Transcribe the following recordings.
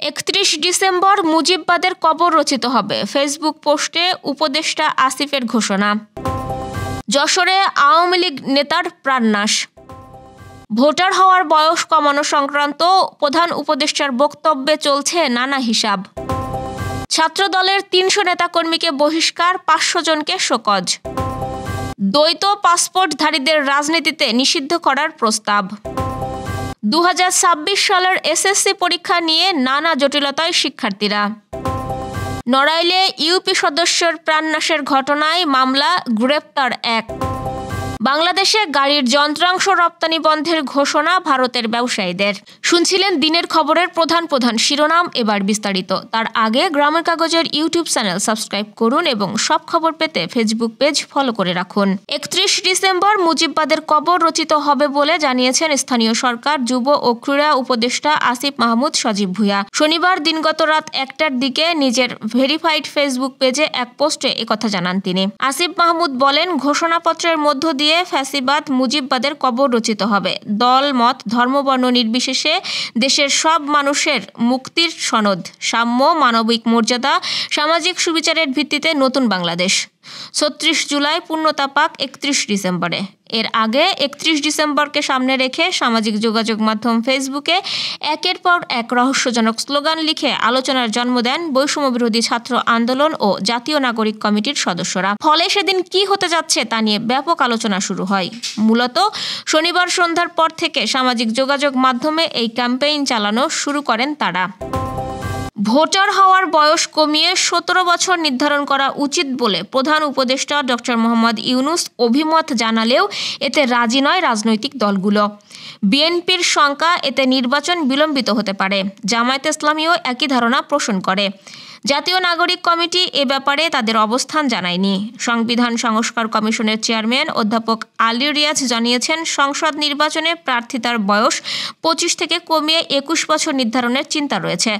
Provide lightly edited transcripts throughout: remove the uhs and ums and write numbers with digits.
31 December মুজিববাদের কবর রচিত হবে, ফেসবুক পোস্টে উপদেষ্টা আসিফের ঘোষণা। যশোরে আওয়ামী লীগ নেতার প্রাণনাশ। ভোটার হওয়ার বয়স কমানো সংক্রান্ত প্রধান উপদেষ্টার বক্তব্যে চলছে নানা হিসাব। ছাত্রদলের 300 নেতাকর্মীকে বহিষ্কার, 500 জনকে শোকজ। দ্বৈত পাসপোর্টধারীদের রাজনীতিতে নিষিদ্ধ করার প্রস্তাব। 2026 সালের এসএসসি পরীক্ষা নিয়ে নানা জটিলতায় শিক্ষার্থীরা। নড়াইলে ইউপি সদস্যের প্রাণনাশের ঘটনায় মামলা, গ্রেপ্তার 1। বাংলাদেশে গাড়ির যন্ত্রাংশ রপ্তানি বন্ধের ঘোষণা ভারতের ব্যবসায়ীদের। শুনছিলেন দিনের খবরের প্রধান শিরোনাম, এবার বিস্তারিত। তার আগে গ্রামের কাগজের ইউটিউব চ্যানেল সাবস্ক্রাইব করুন এবং সব খবর পেতে ফেসবুক পেজ ফলো করে রাখুন। 31 ডিসেম্বর মুজিববাদের কবর রচিত হবে বলে জানিয়েছেন স্থানীয় সরকার, যুব ও ক্রীড়া উপদেষ্টা আসিফ মাহমুদ সজীব ভুঁইয়া। শনিবার দিনগত রাত 1টার দিকে নিজের ভেরিফাইড ফেসবুক পেজে এক পোস্টে একথা জানান তিনি। আসিফ মাহমুদ বলেন, ঘোষণাপত্রের মধ্য দিয়ে ফ্যাসিবাদ মুজিববাদের কবর রচিত হবে। দল, মত, ধর্মবর্ণ নির্বিশেষে দেশের সব মানুষের মুক্তির সনদ, সাম্য, মানবিক মর্যাদা, সামাজিক সুবিচারের ভিত্তিতে নতুন বাংলাদেশ। 36 জুলাই পূর্ণতা পাক 31 ডিসেম্বরে। এর আগে 31 ডিসেম্বরকে সামনে রেখে সামাজিক যোগাযোগ মাধ্যম ফেসবুকে একের পর এক রহস্যজনক স্লোগান লিখে আলোচনার জন্ম দেন বৈষম্যবিরোধী ছাত্র আন্দোলন ও জাতীয় নাগরিক কমিটির সদস্যরা। ফলে সেদিন কি হতে যাচ্ছে তা নিয়ে ব্যাপক আলোচনা শুরু হয়। মূলত শনিবার সন্ধ্যার পর থেকে সামাজিক যোগাযোগ মাধ্যমে এই ক্যাম্পেইন চালানো শুরু করেন তারা। ভোটার হওয়ার বয়স কমিয়ে 17 বছর নির্ধারণ করা উচিত বলে প্রধান উপদেষ্টা ডক্টর মোহাম্মদ ইউনূস অভিমত জানালেও এতে রাজি নয় রাজনৈতিক দলগুলো। বিএনপির শঙ্কা, এতে নির্বাচন বিলম্বিত হতে পারে। জামায়াতে ইসলামীও একই ধারণা পোষণ করে। জাতীয় নাগরিক কমিটি এ ব্যাপারে তাদের অবস্থান জানায়নি। সংবিধান সংস্কার কমিশনের চেয়ারম্যান অধ্যাপক আলী রিয়াজ জানিয়েছেন, সংসদ নির্বাচনে প্রার্থিতার বয়স 25 থেকে কমিয়ে 21 বছর নির্ধারণের চিন্তা রয়েছে।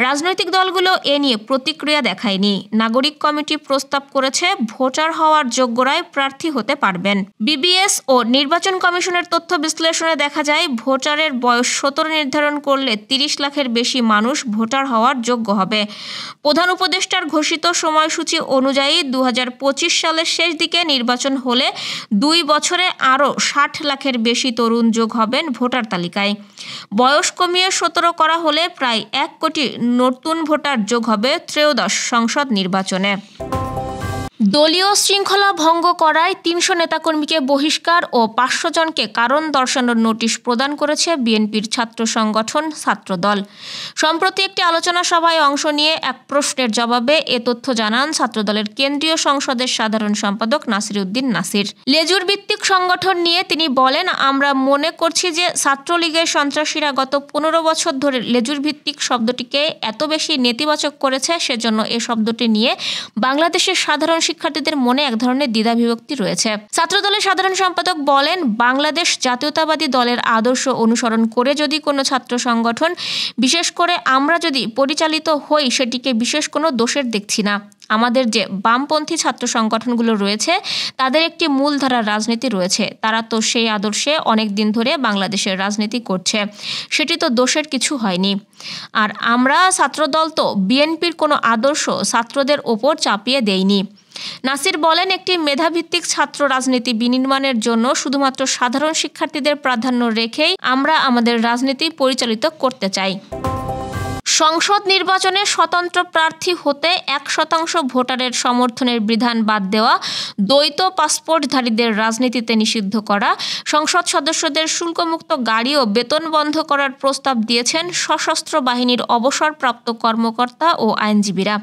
রাজনৈতিক দলগুলো এ নিয়ে প্রতিক্রিয়া দেখায়নি। নাগরিক কমিটি প্রস্তাব করেছে, ভোটার হওয়ার যোগ্যরাই প্রার্থী হতে পারবেন। বিবিএস ও নির্বাচন কমিশনের তথ্য বিশ্লেষণে দেখা যায়, ভোটারের বয়স 17 নির্ধারণ করলে 30 লাখের বেশি মানুষ ভোটার হওয়ার যোগ্য হবে। প্রধান উপদেষ্টার ঘোষিত সময়সূচি অনুযায়ী 2025 সালের শেষ দিকে নির্বাচন হলে 2 বছরে আরও 60 লাখের বেশি তরুণ যোগ হবেন ভোটার তালিকায়। বয়স কমিয়ে 17 করা হলে প্রায় 1 কোটি নতুন ভোটার যোগ হবে ত্রয়োদশ সংসদ নির্বাচনে। দলীয় শৃঙ্খলা ভঙ্গ করায় 300 নেতাকর্মীকে বহিষ্কার ও 500 জনকে কারণ দর্শানোর নোটিশ প্রদান করেছে বিএনপির ছাত্র সংগঠন ছাত্রদল। সম্প্রতি একটি আলোচনা সভায় অংশ নিয়ে এক প্রশ্নের জবাবে এ তথ্য জানান ছাত্রদলের কেন্দ্রীয় সংসদের সাধারণ সম্পাদক নাসির উদ্দিন নাসির। লেজুর ভিত্তিক সংগঠন নিয়ে তিনি বলেন, আমরা মনে করছি যে ছাত্রলীগের সন্ত্রাসীরা গত 15 বছর ধরে লেজুর ভিত্তিক শব্দটিকে এত বেশি নেতিবাচক করেছে, সেজন্য এ শব্দটি নিয়ে বাংলাদেশের সাধারণ শিক্ষার্থীদের মনে এক ধরনের দ্বিধাবিভক্তি রয়েছে। ছাত্রদলের সাধারণ সম্পাদক বলেন, বাংলাদেশ জাতীয়তাবাদী দলের আদর্শ অনুসরণ করে যদি কোনো ছাত্র সংগঠন, বিশেষ করে আমরা যদি পরিচালিত হই, সেটিকে বিশেষ কোনো দোষের দেখছি না। আমাদের যে বামপন্থী ছাত্র সংগঠনগুলো রয়েছে, তাদের একটি মূলধারার রাজনীতি রয়েছে। তারা তো সেই আদর্শে অনেক দিন ধরে বাংলাদেশের রাজনীতি করছে, সেটি তো দোষের কিছু হয়নি। আর আমরা ছাত্রদল তো বিএনপির কোনো আদর্শ ছাত্রদের ওপর চাপিয়ে দেইনি। নাসির বলেন, একটি মেধাভিত্তিক ছাত্র রাজনীতি বিনির্মাণের জন্য শুধুমাত্র সাধারণ শিক্ষার্থীদের প্রাধান্য রেখেই আমরা আমাদের রাজনীতি পরিচালিত করতে চাই। সংসদ নির্বাচনে স্বতন্ত্র প্রার্থী হতে 1% ভোটারের সমর্থনের বিধান বাদ দেওয়া, দ্বৈত পাসপোর্টধারীদের রাজনীতিতে নিষিদ্ধ করা, সংসদ সদস্যদের শুল্কমুক্ত গাড়ি ও বেতন বন্ধ করার প্রস্তাব দিয়েছেন সশস্ত্র বাহিনীর অবসরপ্রাপ্ত কর্মকর্তা ও আইনজীবীরা।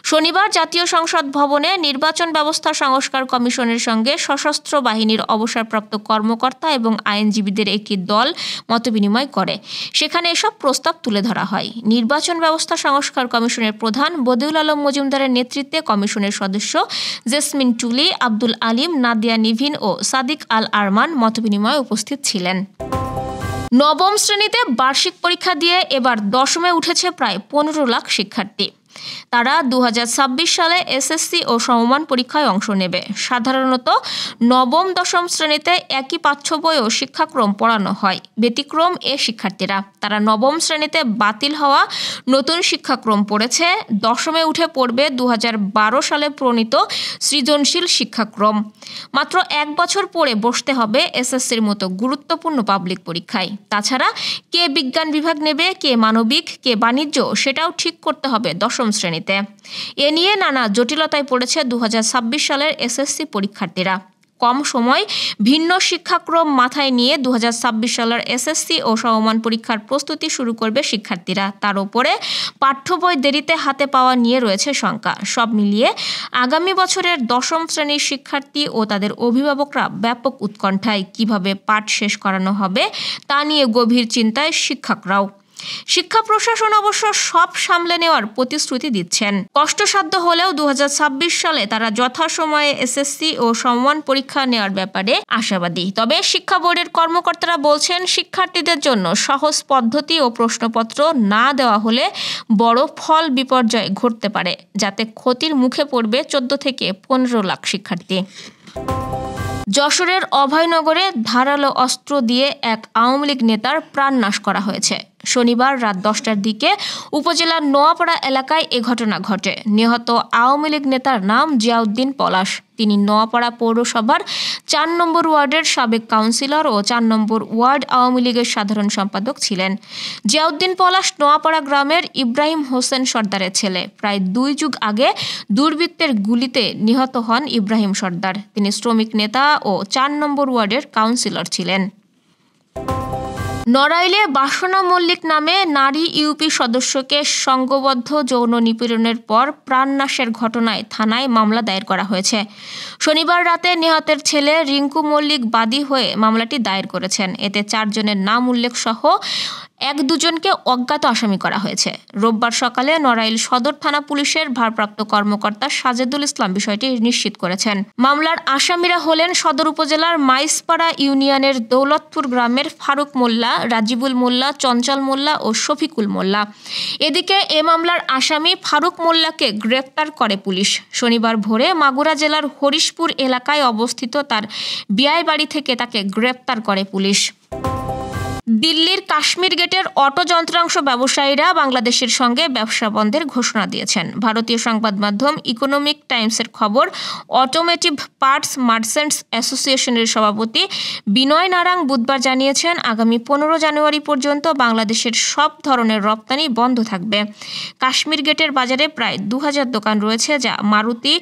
শনিবার জাতীয় সংসদ ভবনে নির্বাচন ব্যবস্থা সংস্কার কমিশনের সঙ্গে সশস্ত্র বাহিনীর অবসরপ্রাপ্ত কর্মকর্তা এবং আইনজীবীদের একটি দল মতবিনিময় করে। সেখানে এসব প্রস্তাব তুলে ধরা হয়। নির্বাচন ব্যবস্থা সংস্কার কমিশনের প্রধান বদিউল আলম মজুমদারের নেতৃত্বে কমিশনের সদস্য জেসমিন টুলি, আব্দুল আলিম, নাদিয়া নিভিন ও সাদিক আল আরমান মতবিনিময়ে উপস্থিত ছিলেন। নবম শ্রেণীতে বার্ষিক পরীক্ষা দিয়ে এবার দশমে উঠেছে প্রায় 15 লাখ শিক্ষার্থী। তারা 2026 সালে এসএসসি ও সমমান পরীক্ষায় অংশ নেবে। সাধারণত নবম-দশম শ্রেণীতে একই পাঠ্য বই ও শিক্ষাক্রম পড়ানো হয়। ব্যতিক্রম এ শিক্ষার্থীরা। তারা নবম শ্রেণীতে বাতিল হওয়া নতুন শিক্ষাক্রম পড়েছে, দশমে উঠে পড়বে 2012 সালে প্রণীত সৃজনশীল শিক্ষাক্রম। মাত্র 1 বছর পরে বসতে হবে এসএসসির মতো গুরুত্বপূর্ণ পাবলিক পরীক্ষায়। তাছাড়া কে বিজ্ঞান বিভাগ নেবে, কে মানবিক, কে বাণিজ্য, সেটাও ঠিক করতে হবে দশম শ্রেণীতে। এ নিয়ে নানা জটিলতায় পড়েছে 2026 সালের এসএসসি পরীক্ষার্থীরা। কম সময় ভিন্ন শিক্ষাক্রম মাথায় নিয়ে 2026 সালের এসএসসি ও সমমান পরীক্ষার প্রস্তুতি শুরু করবে শিক্ষার্থীরা। তার উপরে পাঠ্য বই দেরিতে হাতে পাওয়া নিয়ে রয়েছে শঙ্কা। সব মিলিয়ে আগামী বছরের দশম শ্রেণীর শিক্ষার্থী ও তাদের অভিভাবকরা ব্যাপক উৎকণ্ঠায়। কিভাবে পাঠ শেষ করানো হবে তা নিয়ে গভীর চিন্তায় শিক্ষকরাও। শিক্ষা প্রশাসন অবশ্য সব সামলে নেওয়ার প্রতিশ্রুতি দিচ্ছেন। কষ্টসাধ্য হলেও 2026 সালে তারা যথাসময়ে এসএসসি ও সমমান পরীক্ষা নেওয়ার ব্যাপারে আশাবাদী। তবে শিক্ষা বোর্ডের কর্মকর্তারা বলছেন, শিক্ষার্থীদের জন্য সহজ পদ্ধতি ও প্রশ্নপত্র না দেওয়া হলে বড় ফল বিপর্যয় ঘটতে পারে, যাতে ক্ষতির মুখে পড়বে 14 থেকে 15 লাখ শিক্ষার্থী। যশোরের অভয়নগরে ধারালো অস্ত্র দিয়ে এক আওয়ামী লীগ নেতার প্রাণনাশ করা হয়েছে। শনিবার রাত 10টার দিকে উপজেলার নোয়াপাড়া এলাকায় এ ঘটনা ঘটে। নিহত আওয়ামী লীগ নেতার নাম জিয়াউদ্দিন পলাশ। তিনি নোয়াপাড়া পৌরসভার 4 নম্বর ওয়ার্ডের সাবেক কাউন্সিলর ও 4 নম্বর ওয়ার্ড আওয়ামী লীগের সাধারণ সম্পাদক ছিলেন। জিয়াউদ্দিন পলাশ নোয়াপাড়া গ্রামের ইব্রাহিম হোসেন সর্দারের ছেলে। প্রায় 2 যুগ আগে দুর্বৃত্তের গুলিতে নিহত হন ইব্রাহিম সর্দার। তিনি শ্রমিক নেতা ও 4 নম্বর ওয়ার্ডের কাউন্সিলর ছিলেন। নড়াইলে বাসনা মল্লিক নামে নারী ইউপি সদস্যকে সংঘবদ্ধ যৌন নিপীড়নের পর প্রাণনাশের ঘটনায় থানায় মামলা দায়ের করা হয়েছে। শনিবার রাতে নিহতের ছেলে রিঙ্কু মল্লিক বাদী হয়ে মামলাটি দায়ের করেছেন। এতে 4 জনের নাম উল্লেখ সহ 1-2 জনকে অজ্ঞাত আসামি করা হয়েছে। রোববার সকালে নড়াইল সদর থানা পুলিশের ভারপ্রাপ্ত কর্মকর্তা সাজেদুল ইসলাম বিষয়টি নিশ্চিত করেছেন। মামলার আসামিরা হলেন সদর উপজেলার মাইসপাড়া ইউনিয়নের দৌলতপুর গ্রামের ফারুক মোল্লা, রাজিবুল মোল্লা, চঞ্চল মোল্লা ও শফিকুল মোল্লা। এদিকে এ মামলার আসামি ফারুক মোল্লাকে গ্রেপ্তার করে পুলিশ। শনিবার ভোরে মাগুরা জেলার হরিশপুর এলাকায় অবস্থিত তার বিয়াই বাড়ি থেকে তাকে গ্রেপ্তার করে পুলিশ। দিল্লির কাশ্মীর গেটের অটো যন্ত্রাংশ ব্যবসায়ীরা বাংলাদেশের সঙ্গে ব্যবসা বন্ধের ঘোষণা দিয়েছেন। ভারতীয় সংবাদ মাধ্যম ইকোনমিক টাইমসের খবর, অটোমেটিভ পার্টস মার্চেন্টস অ্যাসোসিয়েশনের সভাপতি বিনয় নারাং বুধবার জানিয়েছেন, আগামী 15 জানুয়ারি পর্যন্ত বাংলাদেশের সব ধরনের রপ্তানি বন্ধ থাকবে। কাশ্মীর গেটের বাজারে প্রায় 2000 দোকান রয়েছে, যা মারুতি,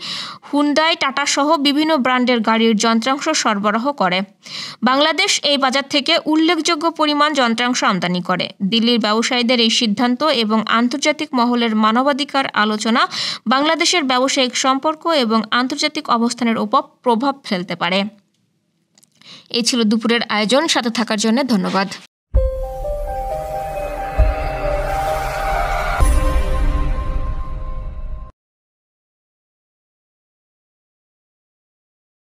হুন্ডাই, টাটা সহ বিভিন্ন ব্র্যান্ডের গাড়ির যন্ত্রাংশ সরবরাহ করে। বাংলাদেশ এই বাজার থেকে উল্লেখযোগ্য পরিমাণ যন্ত্রাংশ আমদানি করে। দিল্লির ব্যবসায়ীদের এই সিদ্ধান্ত এবং আন্তর্জাতিক মহলের মানবাধিকার আলোচনা বাংলাদেশের ব্যবসায়িক সম্পর্ক এবং আন্তর্জাতিক অবস্থানের উপর প্রভাব ফেলতে পারে। এই ছিল দুপুরের আয়োজন। সাথে থাকার জন্য ধন্যবাদ।